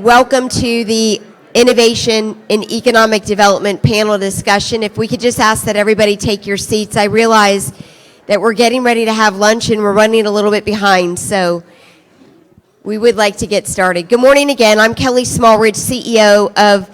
Welcome to the Innovation in Economic Development panel discussion. If we could just ask that everybody take your seats. I realize that we're getting ready to have lunch and we're running a little bit behind, so we would like to get started. Good morning again. I'm Kelly Smallridge, CEO of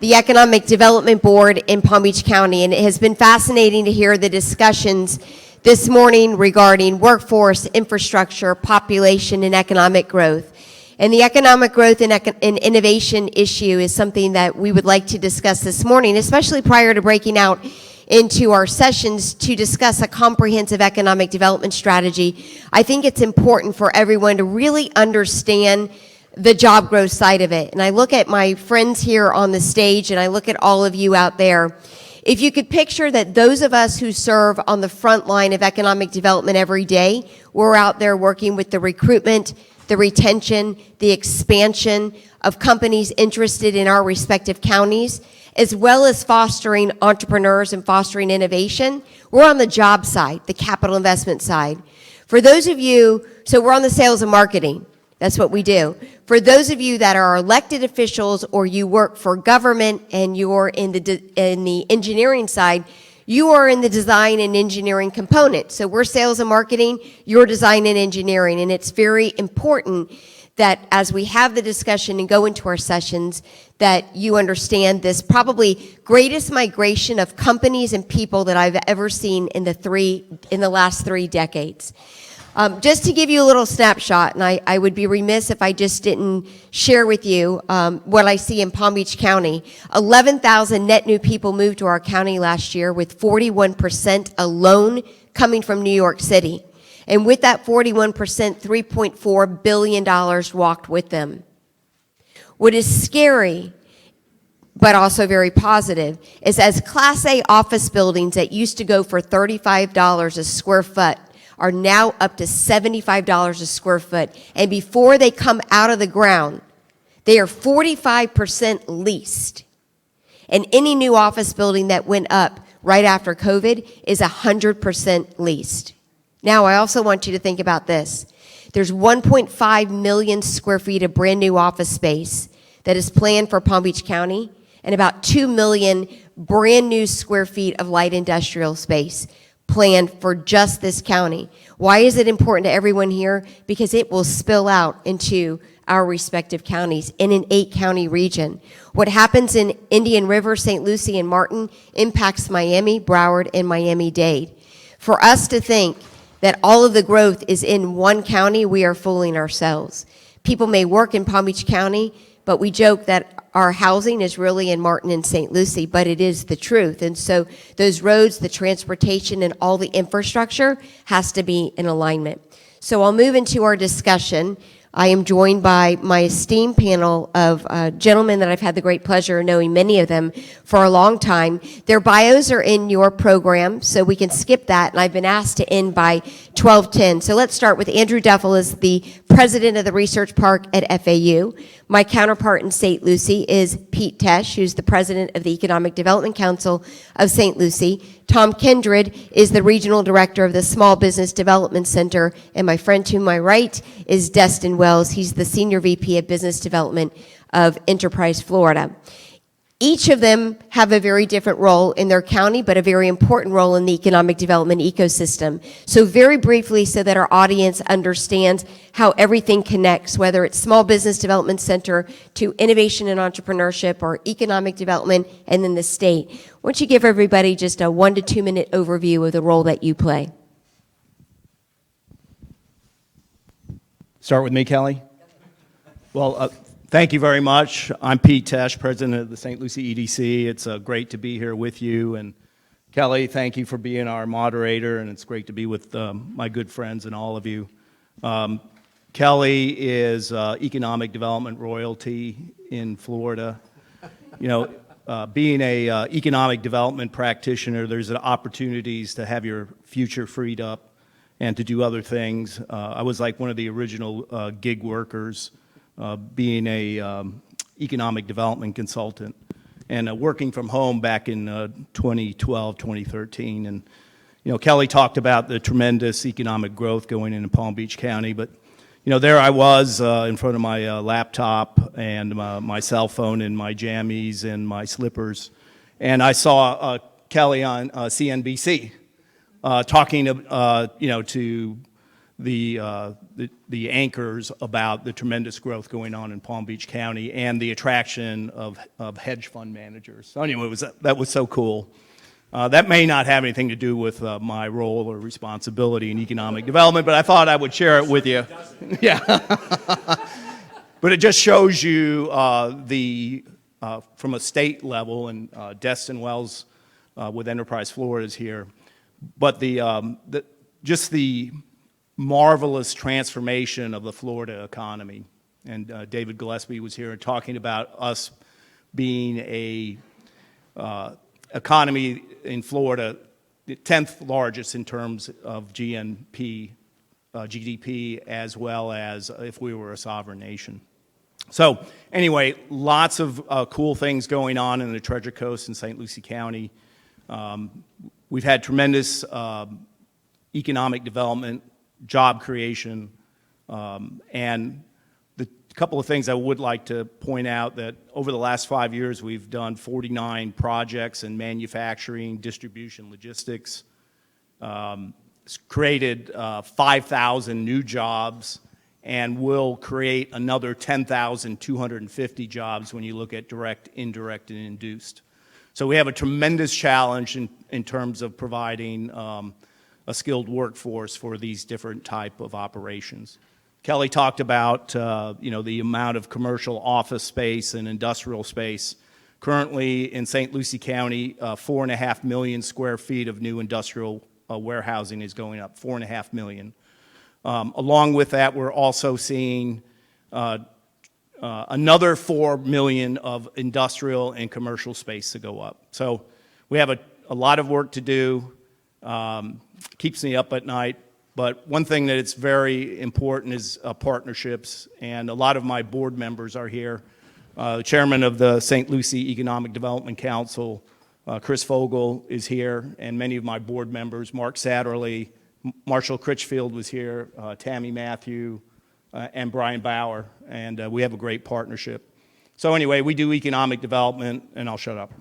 the Economic Development Board in Palm Beach County, and it has been fascinating to hear the discussions this morning regarding workforce, infrastructure, population, and economic growth. And the economic growth and innovation issue is something that we would like to discuss this morning, especially prior to breaking out into our sessions to discuss a comprehensive economic development strategy. I think it's important for everyone to really understand the job growth side of it. And I look at my friends here on the stage and I look at all of you out there. If you could picture that those of us who serve on the front line of economic development every day, we're out there working with the recruitment, the retention, the expansion of companies interested in our respective counties, as well as fostering entrepreneurs and fostering innovation. We're on the job side, the capital investment side. For those of you, so we're on the sales and marketing. That's what we do. For those of you that are elected officials or you work for government and you're in the engineering side, you are in the design and engineering component. So we're sales and marketing, you're design and engineering. And it's very important that as we have the discussion and go into our sessions, that you understand this probably greatest migration of companies and people that I've ever seen in the last 3 decades. Just to give you a little snapshot, and I would be remiss if I just didn't share with you what I see in Palm Beach County. 11,000 net new people moved to our county last year, with 41% alone coming from New York City. And with that 41%, $3.4 billion walked with them. What is scary, but also very positive, is as Class A office buildings that used to go for $35 a square foot are now up to $75 a square foot. And before they come out of the ground, they are 45% leased. And any new office building that went up right after COVID is 100% leased. Now, I also want you to think about this. There's 1.5 million square feet of brand new office space that is planned for Palm Beach County, and about 2 million brand new square feet of light industrial space planned for just this county. Why is it important to everyone here? Because it will spill out into our respective counties in an 8-county region. What happens in Indian River, St. Lucie, and Martin impacts Miami, Broward, and Miami-Dade. For us to think that all of the growth is in one county, we are fooling ourselves. People may work in Palm Beach County, but we joke that our housing is really in Martin and St. Lucie, but it is the truth. And so those roads, the transportation, and all the infrastructure has to be in alignment. So I'll move into our discussion. I am joined by my esteemed panel of gentlemen that I've had the great pleasure of knowing many of them for a long time. Their bios are in your program, so we can skip that, and I've been asked to end by 12:10. So let's start with Andrew Duffel as the president of the Research Park at FAU. My counterpart in St. Lucie is Pete Tash, who's the president of the Economic Development Council of St. Lucie. Tom Kindred is the regional director of the Small Business Development Center, and my friend to my right is Destin Wells. He's the senior VP of Business Development of Enterprise Florida. Each of them have a very different role in their county, but a very important role in the economic development ecosystem. So very briefly, so that our audience understands how everything connects, whether it's Small Business Development Center to innovation and entrepreneurship or economic development and then the state. Why don't you give everybody just a 1 to 2 minute overview of the role that you play? Start with me, Kelly? Well, thank you very much. I'm Pete Tash, president of the St. Lucie EDC. It's great to be here with you. And Kelly, thank you for being our moderator, and it's great to be with my good friends and all of you. Kelly is economic development royalty in Florida. You know, being a economic development practitioner, there's opportunities to have your future freed up and to do other things. I was like one of the original gig workers, being a economic development consultant and working from home back in 2012, 2013. And, you know, Kelly talked about the tremendous economic growth going into Palm Beach County, but there I was in front of my laptop and my cell phone and my jammies and my slippers, and I saw Kelly on CNBC talking to the anchors about the tremendous growth going on in Palm Beach County and the attraction of hedge fund managers. So anyway, that was so cool. That may not have anything to do with my role or responsibility in economic development, but I thought I would share it with you. Yeah. But it just shows you from a state level, and Destin Wells with Enterprise Florida is here, but just the marvelous transformation of the Florida economy. And David Gillespie was here talking about us being a economy in Florida, the 10th largest in terms of GDP, as well as if we were a sovereign nation. So anyway, lots of cool things going on in the Treasure Coast in St. Lucie County. We've had tremendous economic development, job creation, and the couple of things I would like to point out that over the last 5 years we've done 49 projects in manufacturing, distribution, logistics, created 5,000 new jobs, and will create another 10,250 jobs when you look at direct, indirect, and induced. So we have a tremendous challenge in terms of providing a skilled workforce for these different type of operations. Kelly talked about the amount of commercial office space and industrial space. Currently in St. Lucie County, 4.5 million square feet of new industrial warehousing is going up, 4.5 million. Along with that, we're also seeing another 4 million of industrial and commercial space to go up. So we have a lot of work to do. Keeps me up at night, but one thing that is very important is partnerships, and a lot of my board members are here. The chairman of the St. Lucie Economic Development Council, Chris Fogel, is here, and many of my board members, Mark Satterley, Marshall Critchfield was here, Tammy Matthew, and Brian Bauer, and we have a great partnership. So anyway, we do economic development, and I'll shut up.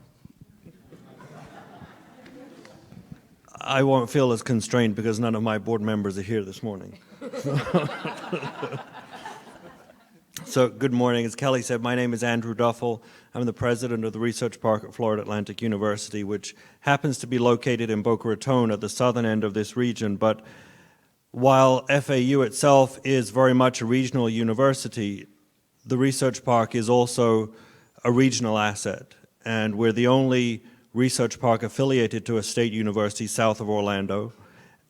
I won't feel as constrained because none of my board members are here this morning. So good morning. As Kelly said, my name is Andrew Duffel. I'm the president of the Research Park at Florida Atlantic University, which happens to be located in Boca Raton at the southern end of this region. But while FAU itself is very much a regional university, the Research Park is also a regional asset. And we're the only research park affiliated to a state university south of Orlando,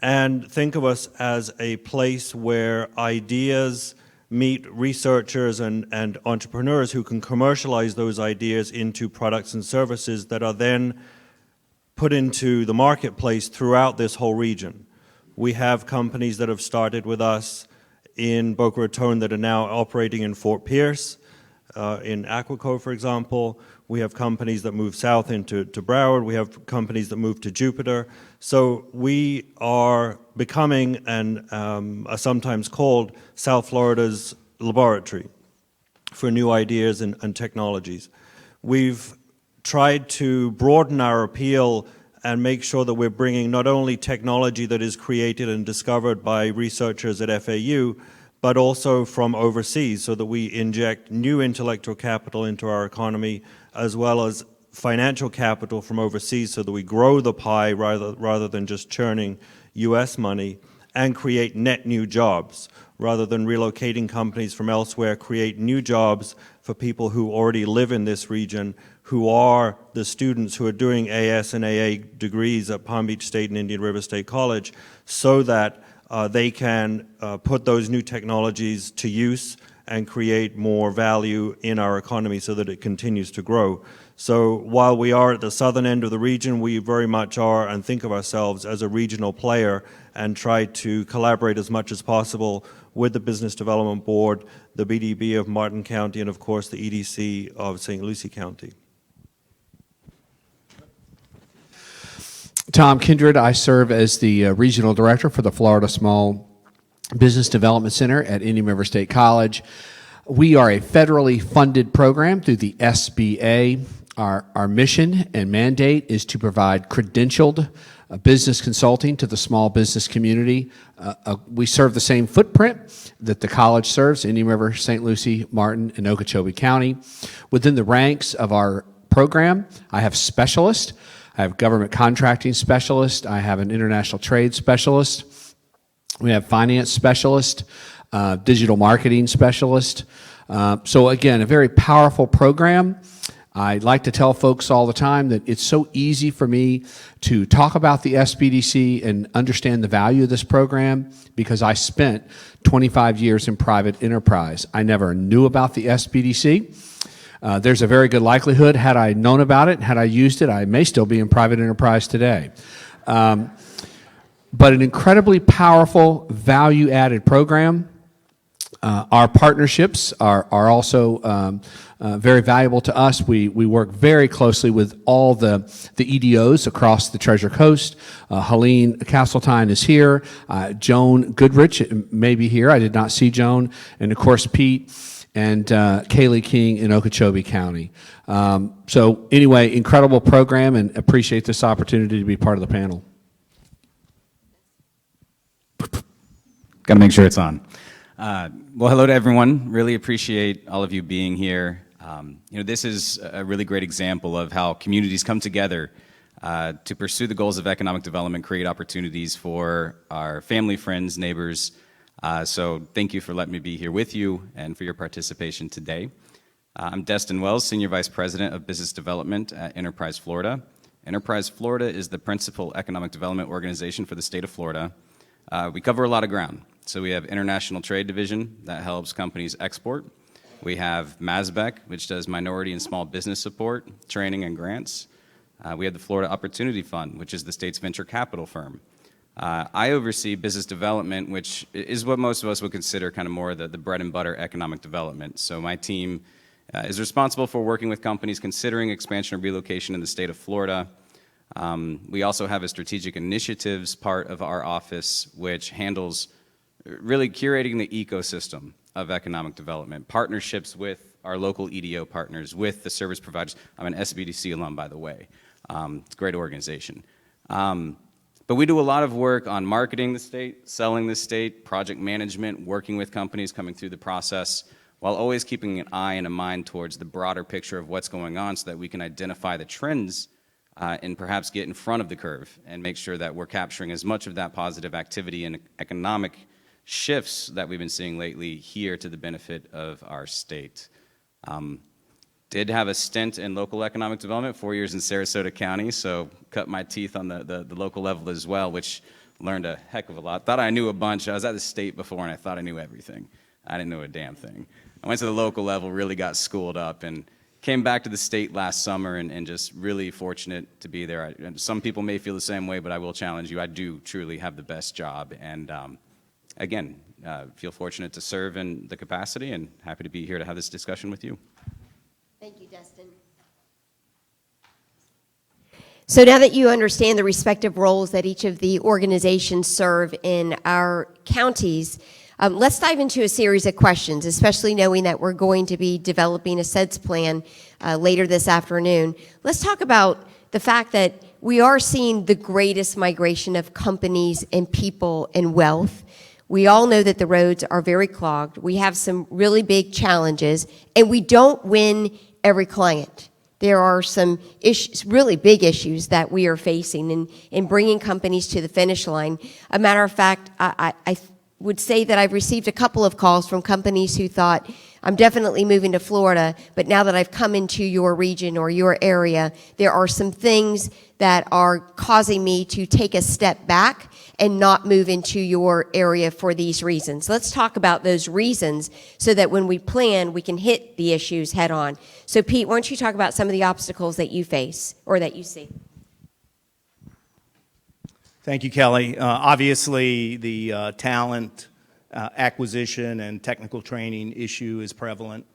and think of us as a place where ideas meet researchers and entrepreneurs who can commercialize those ideas into products and services that are then put into the marketplace throughout this whole region. We have companies that have started with us in Boca Raton that are now operating in Fort Pierce, in Aquico, for example. We have companies that move south into Broward. We have companies that move to Jupiter. So we are becoming and are sometimes called South Florida's laboratory for new ideas and technologies. We've tried to broaden our appeal and make sure that we're bringing not only technology that is created and discovered by researchers at FAU, but also from overseas, so that we inject new intellectual capital into our economy, as well as financial capital from overseas, so that we grow the pie rather than just churning U.S. money, and create net new jobs. Rather than relocating companies from elsewhere, create new jobs for people who already live in this region, who are the students who are doing AS and AA degrees at Palm Beach State and Indian River State College, so that they can put those new technologies to use and create more value in our economy so that it continues to grow. So while we are at the southern end of the region, we very much are and think of ourselves as a regional player and try to collaborate as much as possible with the Business Development Board, the BDB of Martin County, and of course the EDC of St. Lucie County. Tom Kindred, I serve as the Regional Director for the Florida Small Business Development Center at Indian River State College. We are a federally funded program through the SBA. Our mission and mandate is to provide credentialed business consulting to the small business community. We serve the same footprint that the college serves, Indian River, St. Lucie, Martin, and Okeechobee County. Within the ranks of our program, I have specialists. I have government contracting specialist. I have an international trade specialist. We have finance specialist, digital marketing specialist. So again, a very powerful program. I like to tell folks all the time that it's so easy for me to talk about the SBDC and understand the value of this program because I spent 25 years in private enterprise. I never knew about the SBDC. There's a very good likelihood, had I known about it, had I used it, I may still be in private enterprise today. But an incredibly powerful, value-added program. Our partnerships are also very valuable to us. We work very closely with all the EDOs across the Treasure Coast. Helene Castletine is here. Joan Goodrich may be here. I did not see Joan. And of course, Pete and Kaylee King in Okeechobee County. So anyway, incredible program, and appreciate this opportunity to be part of the panel. Got to make sure it's on. Well, hello to everyone. Really appreciate all of you being here. This is a really great example of how communities come together to pursue the goals of economic development, create opportunities for our family, friends, neighbors. So thank you for letting me be here with you and for your participation today. I'm Destin Wells, Senior Vice President of Business Development at Enterprise Florida. Enterprise Florida is the principal economic development organization for the state of Florida. We cover a lot of ground. So we have International Trade Division that helps companies export. We have MASBEC, which does minority and small business support, training, and grants. We have the Florida Opportunity Fund, which is the state's venture capital firm. I oversee business development, which is what most of us would consider kind of more the bread and butter economic development. So my team is responsible for working with companies considering expansion or relocation in the state of Florida. We also have a strategic initiatives part of our office, which handles really curating the ecosystem of economic development, partnerships with our local EDO partners, with the service providers. I'm an SBDC alum, by the way. It's a great organization. But we do a lot of work on marketing the state, selling the state, project management, working with companies coming through the process, while always keeping an eye and a mind towards the broader picture of what's going on so that we can identify the trends and perhaps get in front of the curve and make sure that we're capturing as much of that positive activity and economic shifts that we've been seeing lately here to the benefit of our state. Did have a stint in local economic development, 4 years in Sarasota County, so cut my teeth on the local level as well, which learned a heck of a lot. Thought I knew a bunch. I was at the state before, and I thought I knew everything. I didn't know a damn thing. I went to the local level, really got schooled up, and came back to the state last summer and just really fortunate to be there. And some people may feel the same way, but I will challenge you. I do truly have the best job, and again, feel fortunate to serve in the capacity and happy to be here to have this discussion with you. Thank you, Destin. So now that you understand the respective roles that each of the organizations serve in our counties, let's dive into a series of questions, especially knowing that we're going to be developing a SEDS plan later this afternoon. Let's talk about the fact that we are seeing the greatest migration of companies and people and wealth. We all know that the roads are very clogged. We have some really big challenges, and we don't win every client. There are some issues, really big issues that we are facing in bringing companies to the finish line. A matter of fact, I would say that I've received a couple of calls from companies who thought, I'm definitely moving to Florida, but now that I've come into your region or your area, there are some things that are causing me to take a step back and not move into your area for these reasons. Let's talk about those reasons so that when we plan, we can hit the issues head on. So Pete, why don't you talk about some of the obstacles that you face or that you see? Thank you, Kelly. Obviously, the talent acquisition and technical training issue is prevalent.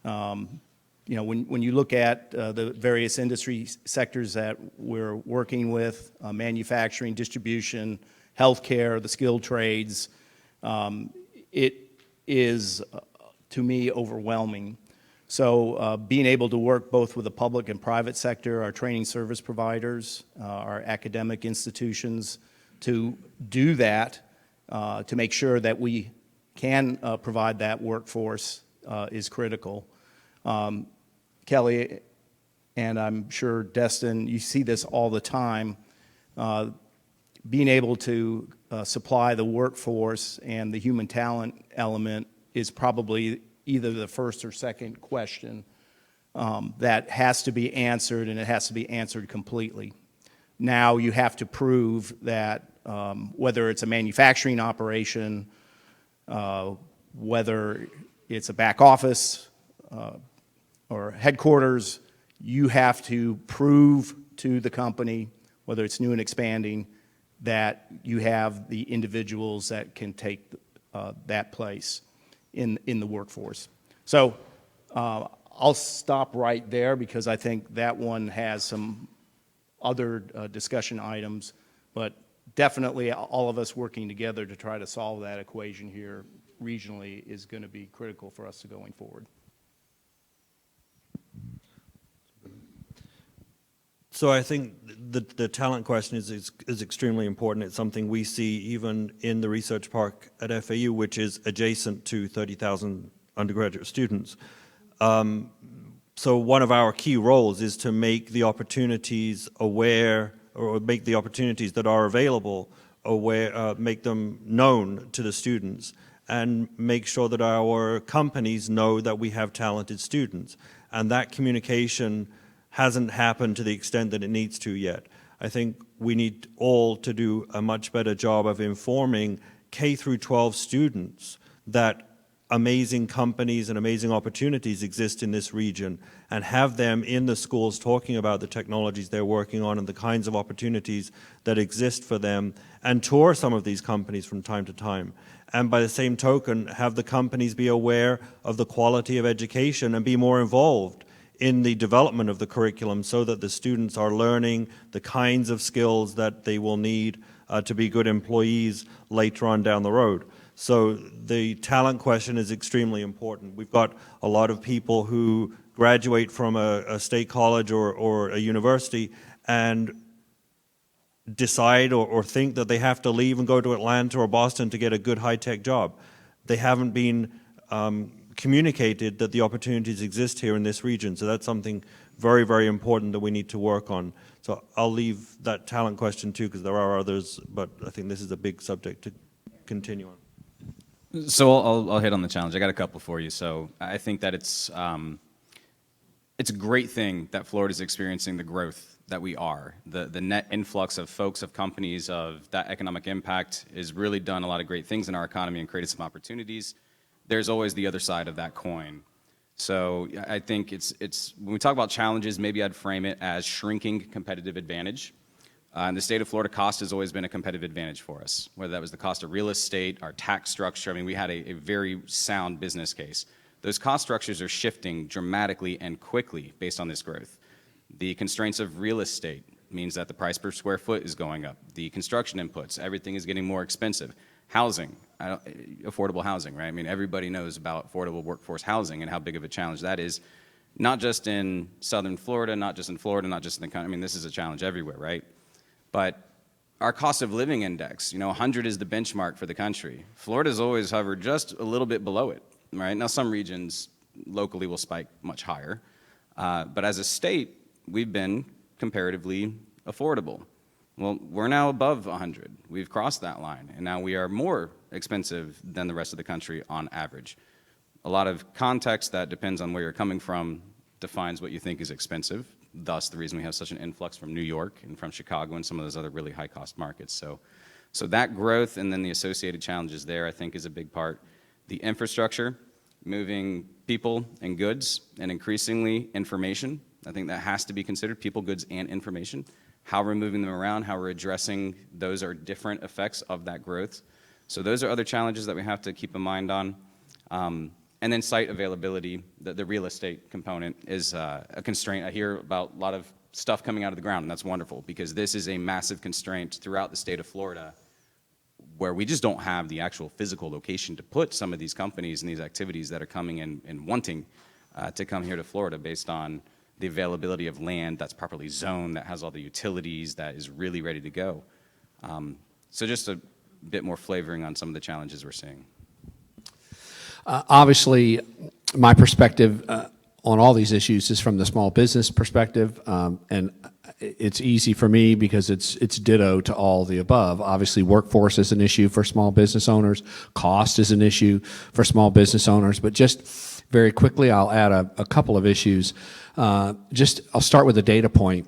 When you look at the various industry sectors that we're working with, manufacturing, distribution, healthcare, the skilled trades, it is, to me, overwhelming. So being able to work both with the public and private sector, our training service providers, our academic institutions, to do that, to make sure that we can provide that workforce is critical. Kelly, and I'm sure Destin, you see this all the time, being able to supply the workforce and the human talent element is probably either the first or second question that has to be answered, and it has to be answered completely. Now you have to prove that whether it's a manufacturing operation, whether it's a back office or headquarters, you have to prove to the company, whether it's new and expanding, that you have the individuals that can take that place in the workforce. So I'll stop right there because I think that one has some other discussion items, but definitely all of us working together to try to solve that equation here regionally is going to be critical for us going forward. So I think the talent question is extremely important. It's something we see even in the research park at FAU, which is adjacent to 30,000 undergraduate students. So one of our key roles is to make the opportunities aware, or make the opportunities that are available aware, make them known to the students, and make sure that our companies know that we have talented students. And that communication hasn't happened to the extent that it needs to yet. I think we need all to do a much better job of informing K through 12 students that amazing companies and amazing opportunities exist in this region, and have them in the schools talking about the technologies they're working on and the kinds of opportunities that exist for them, and tour some of these companies from time to time. And by the same token, have the companies be aware of the quality of education and be more involved in the development of the curriculum so that the students are learning the kinds of skills that they will need to be good employees later on down the road. So the talent question is extremely important. We've got a lot of people who graduate from a state college or a university and decide or think that they have to leave and go to Atlanta or Boston to get a good high-tech job. They haven't been communicated that the opportunities exist here in this region. So that's something very, very important that we need to work on. So I'll leave that talent question too, because there are others, but I think this is a big subject to continue on. So I'll hit on the challenge. I got a couple for you. So I think that it's a great thing that Florida is experiencing the growth that we are. The net influx of folks, of companies, of that economic impact has really done a lot of great things in our economy and created some opportunities. There's always the other side of that coin. So I think it's when we talk about challenges, maybe I'd frame it as shrinking competitive advantage. In the state of Florida, cost has always been a competitive advantage for us, whether that was the cost of real estate, our tax structure. I mean, we had a very sound business case. Those cost structures are shifting dramatically and quickly based on this growth. The constraints of real estate means that the price per square foot is going up. The construction inputs, everything is getting more expensive. Housing, affordable housing, right? I mean, everybody knows about affordable workforce housing and how big of a challenge that is, not just in southern Florida, not just in Florida, not just in the country. I mean, this is a challenge everywhere, right? But our cost of living index, 100 is the benchmark for the country. Florida's always hovered just a little bit below it, right? Now, some regions locally will spike much higher. But as a state, we've been comparatively affordable. Well, we're now above 100. We've crossed that line, and now we are more expensive than the rest of the country on average. A lot of context that depends on where you're coming from defines what you think is expensive, thus the reason we have such an influx from New York and from Chicago and some of those other really high-cost markets. So that growth and then the associated challenges there, I think, is a big part. The infrastructure, moving people and goods, and increasingly information, I think that has to be considered, people, goods, and information. How we're moving them around, how we're addressing those are different effects of that growth. So those are other challenges that we have to keep in mind on. And then site availability, the real estate component is a constraint. I hear about a lot of stuff coming out of the ground, and that's wonderful because this is a massive constraint throughout the state of Florida. where we just don't have the actual physical location to put some of these companies and these activities that are coming in and wanting to come here to Florida based on the availability of land that's properly zoned, that has all the utilities, that is really ready to go. So just a bit more flavoring on some of the challenges we're seeing. Obviously, my perspective on all these issues is from the small business perspective, and it's easy for me because it's ditto to all the above. Obviously, workforce is an issue for small business owners. Cost is an issue for small business owners. But just very quickly, I'll add a couple of issues. I'll start with a data point.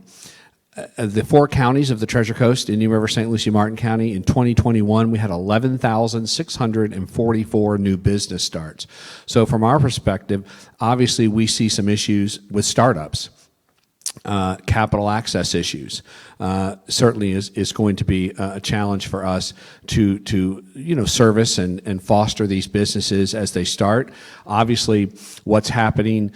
The 4 counties of the Treasure Coast, Indian River, St. Lucie, Martin County, in 2021, we had 11,644 new business starts. So from our perspective, obviously we see some issues with startups. Capital access issues certainly is going to be a challenge for us to service and foster these businesses as they start. Obviously, what's happening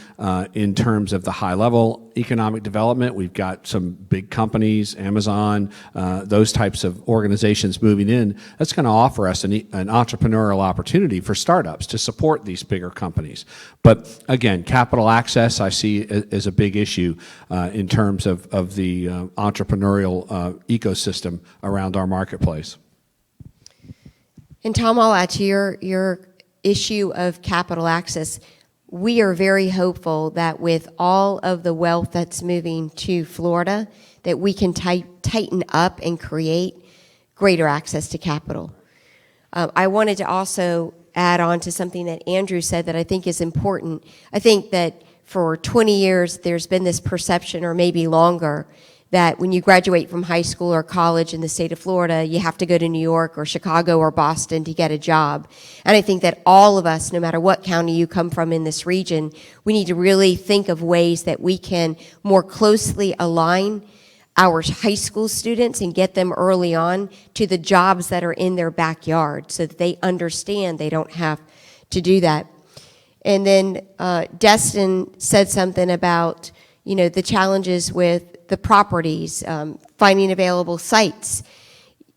in terms of the high level economic development, we've got some big companies, Amazon, those types of organizations moving in. That's going to offer us an entrepreneurial opportunity for startups to support these bigger companies. But again, capital access I see as a big issue in terms of the entrepreneurial ecosystem around our marketplace. And Tom, I'll add to your issue of capital access. We are very hopeful that with all of the wealth that's moving to Florida, that we can tighten up and create greater access to capital. I wanted to also add on to something that Andrew said that I think is important. I think that for 20 years, there's been this perception, or maybe longer, that when you graduate from high school or college in the state of Florida, you have to go to New York or Chicago or Boston to get a job. And I think that all of us, no matter what county you come from in this region, we need to really think of ways that we can more closely align our high school students and get them early on to the jobs that are in their backyard so that they understand they don't have to do that. And then Destin said something about, the challenges with the properties, finding available sites.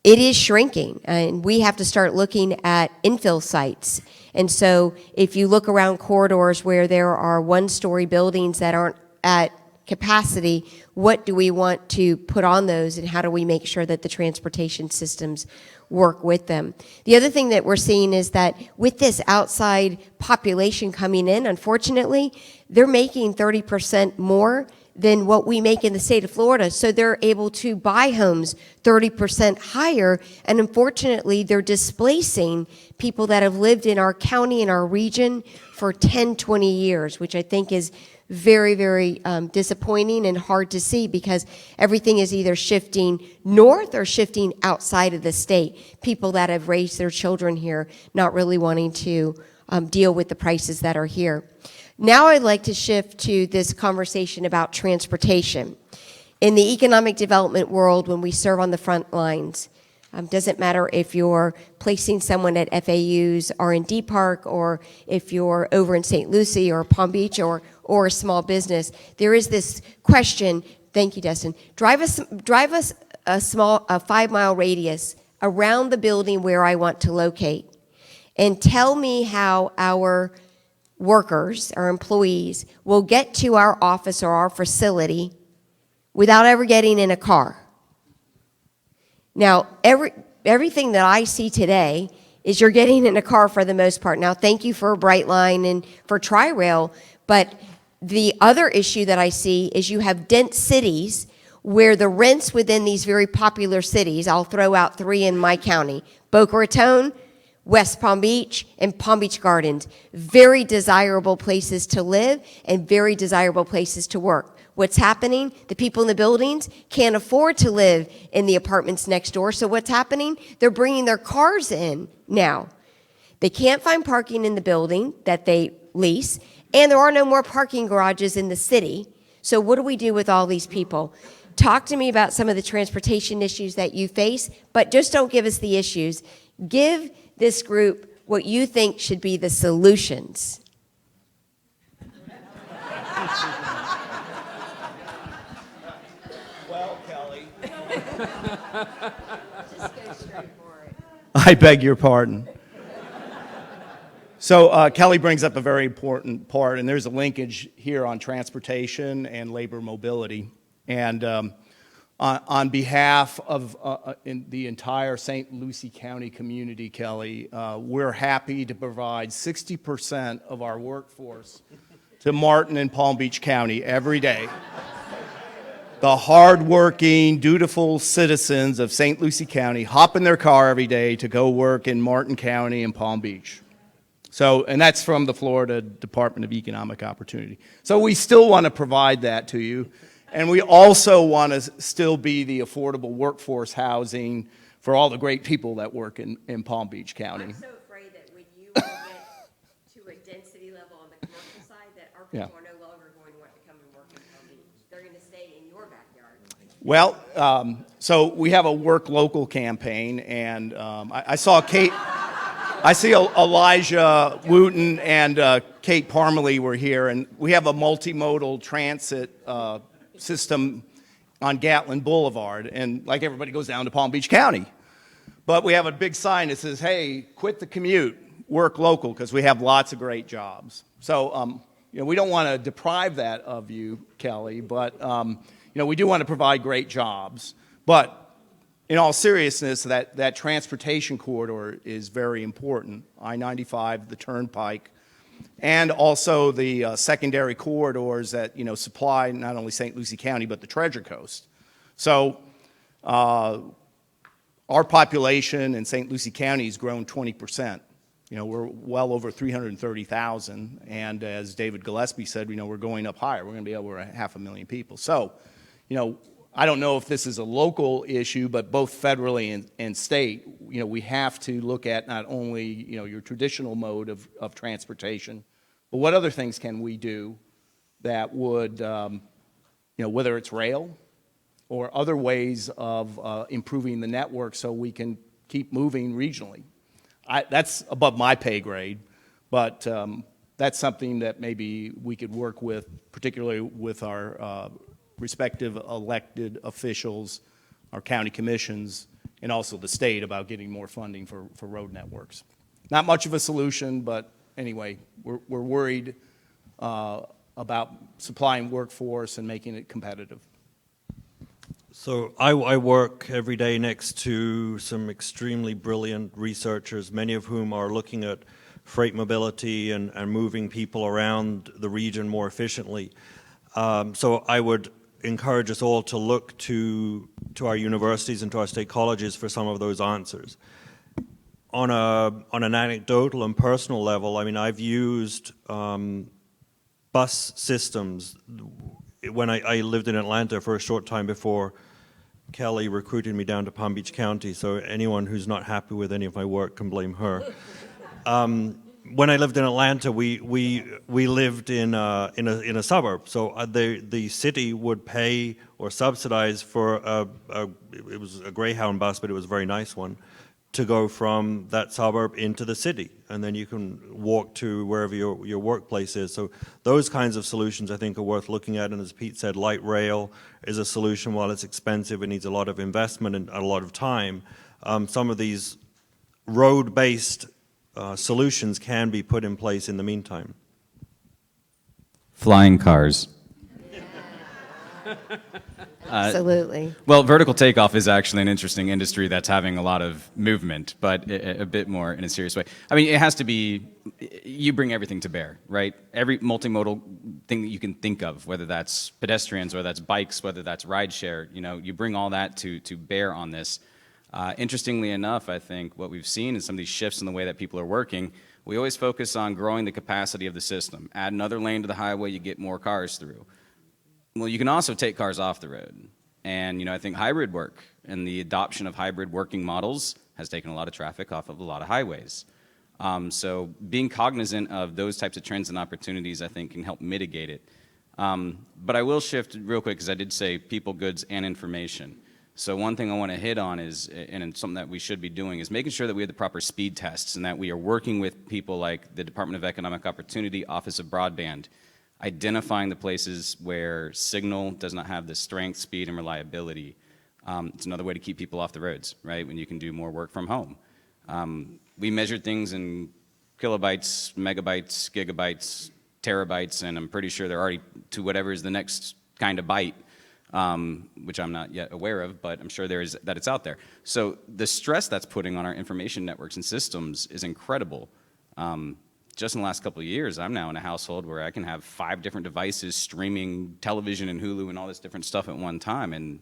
It is shrinking, and we have to start looking at infill sites. And so if you look around corridors where there are one-story buildings that aren't at capacity, what do we want to put on those, and how do we make sure that the transportation systems work with them? The other thing that we're seeing is that with this outside population coming in, unfortunately, they're making 30% more than what we make in the state of Florida. So they're able to buy homes 30% higher, and unfortunately, they're displacing people that have lived in our county and our region for 10, 20 years, which I think is very, very disappointing and hard to see, because everything is either shifting north or shifting outside of the state. People that have raised their children here not really wanting to deal with the prices that are here. Now I'd like to shift to this conversation about transportation. In the economic development world, when we serve on the front lines, doesn't matter if you're placing someone at FAU's R&D Park, or if you're over in St. Lucie or Palm Beach, or a small business, there is this question. Thank you, Destin. Drive us a 5-mile radius around the building where I want to locate, and tell me how our workers, our employees, will get to our office or our facility without ever getting in a car. Now, everything that I see today is you're getting in a car for the most part. Now, thank you for Brightline and for Tri-Rail, but the other issue that I see is you have dense cities where the rents within these very popular cities, I'll throw out 3 in my county, Boca Raton, West Palm Beach, and Palm Beach Gardens. Very desirable places to live and very desirable places to work. What's happening? The people in the buildings can't afford to live in the apartments next door, so what's happening? They're bringing their cars in now. They can't find parking in the building that they lease, and there are no more parking garages in the city. So what do we do with all these people? Talk to me about some of the transportation issues that you face, but just don't give us the issues. Give this group what you think should be the solutions. Well, Kelly. Just go straight for it. I beg your pardon. So Kelly brings up a very important part, and there's a linkage here on transportation and labor mobility. And on behalf of in the entire St. Lucie County community, Kelly, we're happy to provide 60% of our workforce to Martin and Palm Beach County every day. The hardworking, dutiful citizens of St. Lucie County hop in their car every day to go work in Martin County and Palm Beach. So, and that's from the Florida Department of Economic Opportunity. So we still want to provide that to you. And we also want to still be the affordable workforce housing for all the great people that work in Palm Beach County. I'm so afraid that when you all get to a density level on the commercial side, that our people are no longer going to want to come and work in Palm Beach. They're going to stay in your backyard. Well, so we have a work local campaign, and I saw Kate. I see Elijah Wooten and Kate Parmalee were here, and we have a multimodal transit system on Gatlin Boulevard, and like everybody goes down to Palm Beach County. But we have a big sign that says, hey, quit the commute, work local, because we have lots of great jobs. So, we don't want to deprive that of you, Kelly, but, we do want to provide great jobs. But in all seriousness, that transportation corridor is very important. I-95, the Turnpike, and also the secondary corridors that, supply not only St. Lucie County, but the Treasure Coast. So our population in St. Lucie County has grown 20%. We're well over 330,000, and as David Gillespie said, we're going up higher. We're going to be over 500,000 people. So, I don't know if this is a local issue, but both federally and state, we have to look at not only, your traditional mode of transportation, but what other things can we do that would, whether it's rail or other ways of improving the network so we can keep moving regionally. That's above my pay grade, but that's something that maybe we could work with, particularly with our respective elected officials, our county commissions, and also the state about getting more funding for road networks. Not much of a solution, but anyway, we're worried about supplying workforce and making it competitive. So I work every day next to some extremely brilliant researchers, many of whom are looking at freight mobility and moving people around the region more efficiently. So I would encourage us all to look to our universities and to our state colleges for some of those answers. On an anecdotal and personal level, I mean, I've used bus systems when I lived in Atlanta for a short time before Kelly recruited me down to Palm Beach County, so anyone who's not happy with any of my work can blame her. When I lived in Atlanta, we lived in a suburb. So the city would pay or subsidize for it was a Greyhound bus, but it was a very nice one, to go from that suburb into the city, and then you can walk to wherever your workplace is. So those kinds of solutions I think are worth looking at. And as Pete said, light rail is a solution. While it's expensive, it needs a lot of investment and a lot of time. Some of these road-based solutions can be put in place in the meantime. Flying cars. Absolutely. Well, vertical takeoff is actually an interesting industry that's having a lot of movement, but a bit more in a serious way. I mean, it has to be, you bring everything to bear, right? Every multimodal thing that you can think of, whether that's pedestrians, whether that's bikes, whether that's rideshare, you bring all that to bear on this. Interestingly enough, I think what we've seen is some of these shifts in the way that people are working. We always focus on growing the capacity of the system. Add another lane to the highway, you get more cars through. Well, you can also take cars off the road. And, I think hybrid work and the adoption of hybrid working models has taken a lot of traffic off of a lot of highways. So being cognizant of those types of trends and opportunities, I think, can help mitigate it. But I will shift real quick, because I did say people, goods, and information. So one thing I want to hit on is, and something that we should be doing, is making sure that we have the proper speed tests and that we are working with people like the Department of Economic Opportunity, Office of Broadband, identifying the places where signal does not have the strength, speed, and reliability. It's another way to keep people off the roads, right, when you can do more work from home. We measured things in kilobytes, megabytes, gigabytes, terabytes, and I'm pretty sure they're already to whatever is the next kind of byte, which I'm not yet aware of, but I'm sure that it's out there. So the stress that's putting on our information networks and systems is incredible. Just in the last couple of years, I'm now in a household where I can have 5 different devices streaming television and Hulu and all this different stuff at one time. And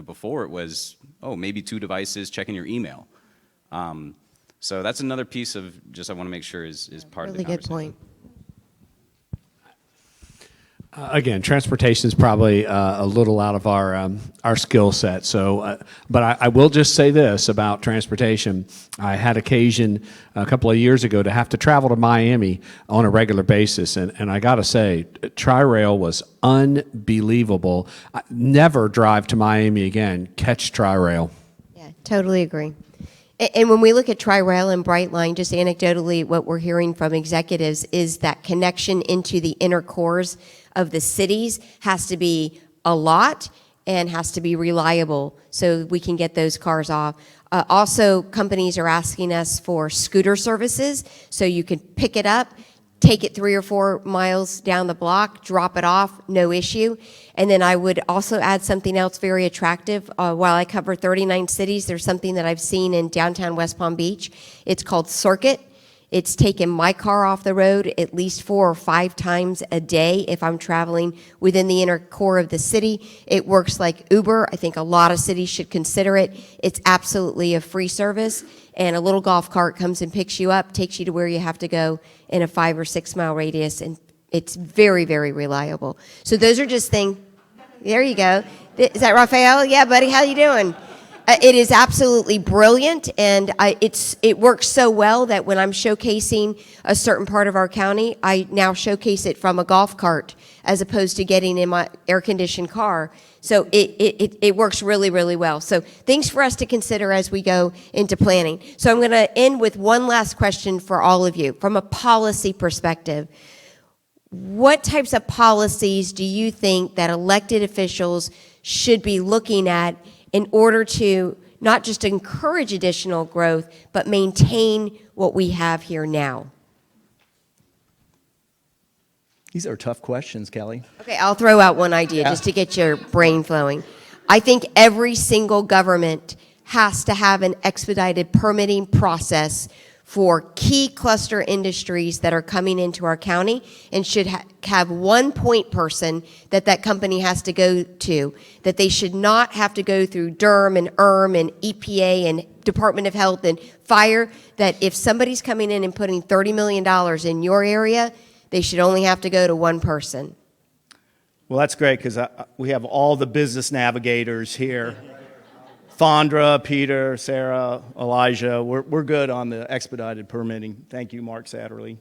before it was, maybe 2 devices checking your email. So that's another piece of just I want to make sure is part of the Really conversation. good point. Again, transportation is probably a little out of our skill set. So, but I will just say this about transportation. I had occasion a couple of years ago to have to travel to Miami on a regular basis, and I got to say, Tri-Rail was unbelievable. Never drive to Miami again. Catch Tri-Rail. Yeah, totally agree. And when we look at Tri-Rail and Brightline, just anecdotally, what we're hearing from executives is that connection into the inner cores of the cities has to be a lot and has to be reliable so we can get those cars off. Also, companies are asking us for scooter services so you can pick it up, take it 3 or 4 miles down the block, drop it off, no issue. And then I would also add something else very attractive. While I cover 39 cities, there's something that I've seen in downtown West Palm Beach. It's called Circuit. It's taken my car off the road at least 4 or 5 times a day if I'm traveling within the inner core of the city. It works like Uber. I think a lot of cities should consider it. It's absolutely a free service, and a little golf cart comes and picks you up, takes you to where you have to go in a 5 or 6 mile radius, and it's very, very reliable. So those are just things. There you go. Is that Raphael? Yeah, buddy, how you doing? It is absolutely brilliant, and it works so well that when I'm showcasing a certain part of our county, I now showcase it from a golf cart as opposed to getting in my air-conditioned car. So it works really, really well. So things for us to consider as we go into planning. So I'm going to end with one last question for all of you. From a policy perspective, what types of policies do you think that elected officials should be looking at in order to not just encourage additional growth, but maintain what we have here now? These are tough questions, Kelly. Okay, I'll throw out one idea just to get your brain flowing. I think every single government has to have an expedited permitting process for key cluster industries that are coming into our county, and should have one point person that company has to go to, that they should not have to go through DERM and and EPA and Department of Health and Fire, that if somebody's coming in and putting $30 million in your area, they should only have to go to one person. Well, that's great because we have all the business navigators here. Thondra, Peter, Sarah, Elijah, we're good on the expedited permitting. Thank you, Mark Satterley.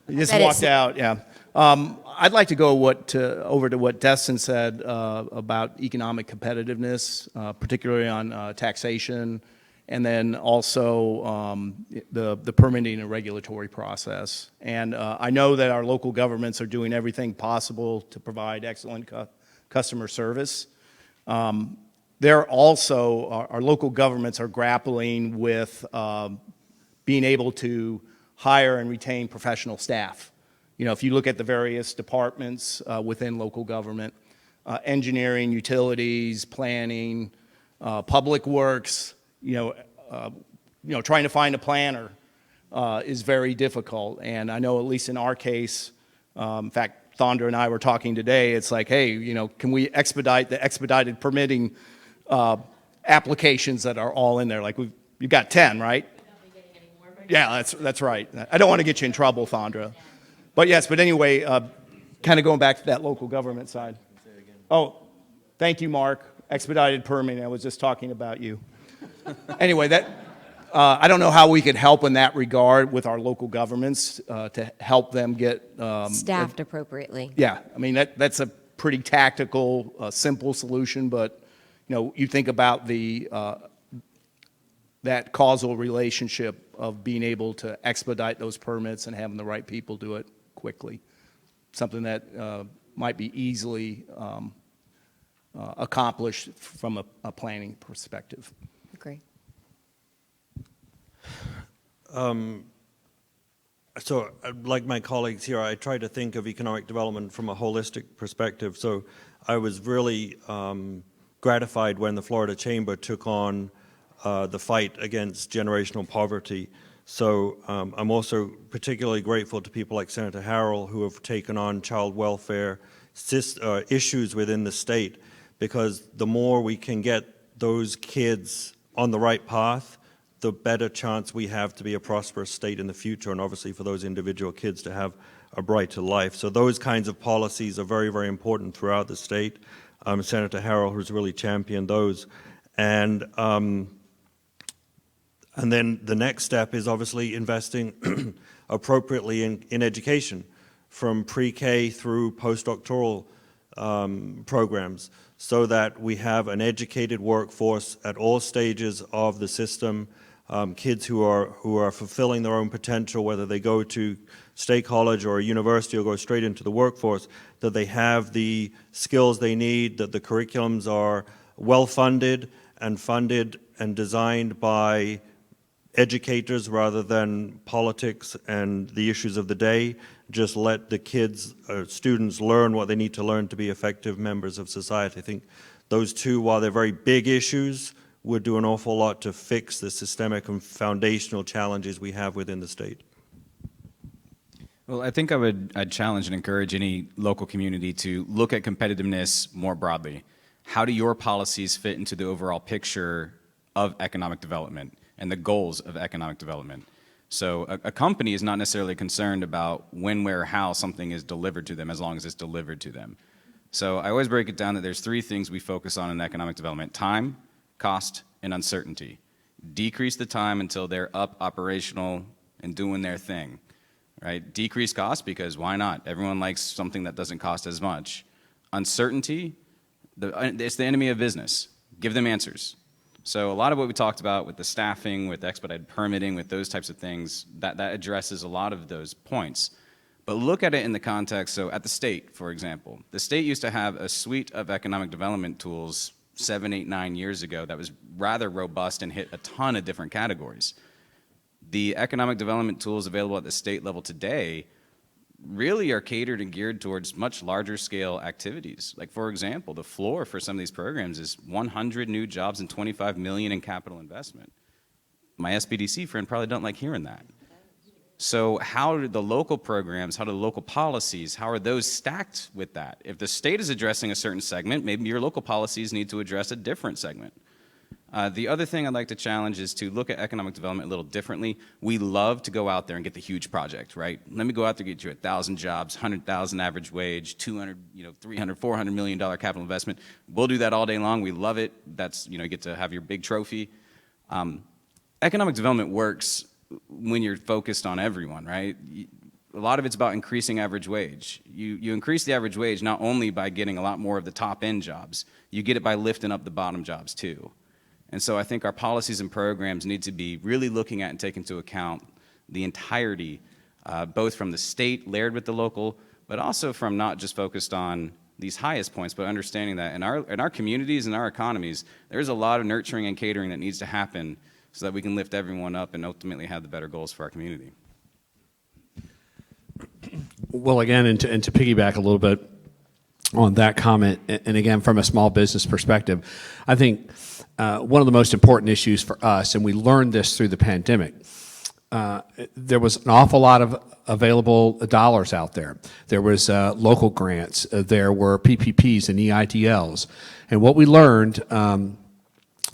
He just walked out, yeah. I'd like to go over to what Destin said about economic competitiveness, particularly on taxation, and then also the permitting and regulatory process. And I know that our local governments are doing everything possible to provide excellent customer service. They're also, our local governments are grappling with being able to hire and retain professional staff. If you look at the various departments within local government, engineering, utilities, planning, public works, trying to find a planner is very difficult. And I know, at least in our case, in fact, Thondra and I were talking today, it's like, hey, can we expedite the expedited permitting applications that are all in there? Like, you've got 10, right? Yeah, that's right. I don't want to get you in trouble, Thondra. But yes, but anyway, kind of going back to that local government side. Oh, thank you, Mark. Expedited permitting, I was just talking about you. Anyway, I don't know how we could help in that regard with our local governments to help them get Staffed appropriately. Yeah, I mean, that's a pretty tactical, simple solution, but you think about that causal relationship of being able to expedite those permits and having the right people do it quickly. Something that might be easily accomplished from a planning perspective. Agree. Like my colleagues here, I try to think of economic development from a holistic perspective. So I was really gratified when the Florida Chamber took on the fight against generational poverty. So I'm also particularly grateful to people like Senator Harrell who have taken on child welfare issues within the state, because the more we can get those kids on the right path, the better chance we have to be a prosperous state in the future, and obviously for those individual kids to have a brighter life. So those kinds of policies are very, very important throughout the state. Senator Harrell has really championed those. And then the next step is obviously investing appropriately in education, from pre-K through postdoctoral programs, so that we have an educated workforce at all stages of the system, kids who are fulfilling their own potential, whether they go to state college or a university or go straight into the workforce, that they have the skills they need, that the curriculums are well-funded and designed by educators rather than politics and the issues of the day. Just let the kids, students learn what they need to learn to be effective members of society. I think those two, while they're very big issues, would do an awful lot to fix the systemic and foundational challenges we have within the state. Well, I think I'd challenge and encourage any local community to look at competitiveness more broadly. How do your policies fit into the overall picture of economic development and the goals of economic development? So a company is not necessarily concerned about when, where, how something is delivered to them, as long as it's delivered to them. So I always break it down that there's three things we focus on in economic development: time, cost, and uncertainty. Decrease the time until they're up, operational, and doing their thing, right? Decrease cost, because why not? Everyone likes something that doesn't cost as much. Uncertainty, it's the enemy of business. Give them answers. So a lot of what we talked about with the staffing, with expedited permitting, with those types of things, that addresses a lot of those points. But look at it in the context, so at the state, for example. The state used to have a suite of economic development tools 7, 8, 9 years ago that was rather robust and hit a ton of different categories. The economic development tools available at the state level today really are catered and geared towards much larger scale activities. Like, for example, the floor for some of these programs is 100 new jobs and 25 million in capital investment. My SBDC friend probably don't like hearing that. So how do the local programs, how do the local policies, how are those stacked with that? If the state is addressing a certain segment, maybe your local policies need to address a different segment. The other thing I'd like to challenge is to look at economic development a little differently. We love to go out there and get the huge project, right? Let me go out there and get you 1,000 jobs, 100,000 average wage, 200, $300, $400 million capital investment. We'll do that all day long. We love it. That's, you get to have your big trophy. Economic development works when you're focused on everyone, right? A lot of it's about increasing average wage. You increase the average wage not only by getting a lot more of the top-end jobs, you get it by lifting up the bottom jobs too. And so I think our policies and programs need to be really looking at and take into account the entirety, both from the state layered with the local, but also from not just focused on these highest points, but understanding that in our communities and our economies, there's a lot of nurturing and catering that needs to happen so that we can lift everyone up and ultimately have the better goals for our community. Well, again, and to piggyback a little bit on that comment, and again, from a small business perspective, I think one of the most important issues for us, and we learned this through the pandemic, there was an awful lot of available dollars out there. There was local grants, there were PPPs and EIDLs, and what we learned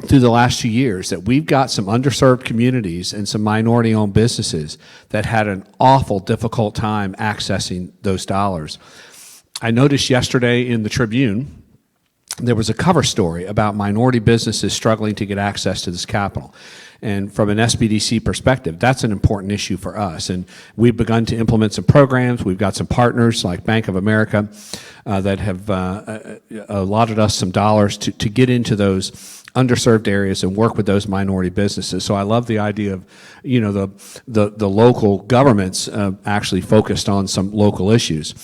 through the last 2 years, that we've got some underserved communities and some minority-owned businesses that had an awful difficult time accessing those dollars. I noticed yesterday in the Tribune, there was a cover story about minority businesses struggling to get access to this capital. And from an SBDC perspective, that's an important issue for us. And we've begun to implement some programs. We've got some partners like Bank of America that have allotted us some dollars to get into those underserved areas and work with those minority businesses. So I love the idea of, the local governments actually focused on some local issues.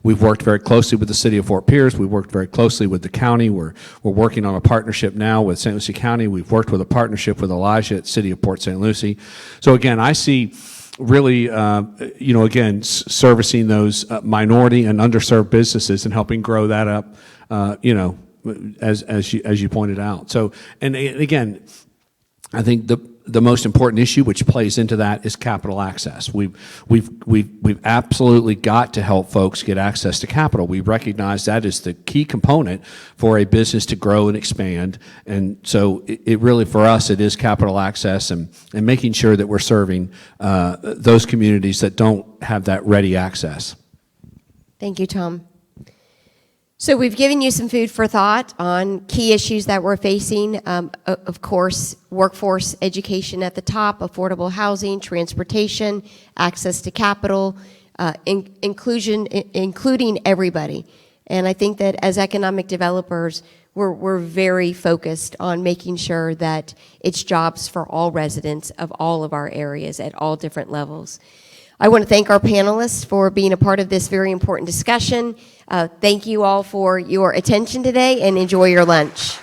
We've worked very closely with the city of Fort Pierce. We've worked very closely with the county. We're working on a partnership now with St. Lucie County. We've worked with a partnership with Elijah at City of Port St. Lucie. So again, I see really, again, servicing those minority and underserved businesses and helping grow that up, as you pointed out. So, and again, I think the most important issue which plays into that is capital access. We've absolutely got to help folks get access to capital. We recognize that is the key component for a business to grow and expand. And so it really, for us, it is capital access and making sure that we're serving those communities that don't have that ready access. Thank you, Tom. So we've given you some food for thought on key issues that we're facing. Of course, workforce education at the top, affordable housing, transportation, access to capital, inclusion, including everybody. And I think that as economic developers, we're very focused on making sure that it's jobs for all residents of all of our areas at all different levels. I want to thank our panelists for being a part of this very important discussion. Thank you all for your attention today, and enjoy your lunch.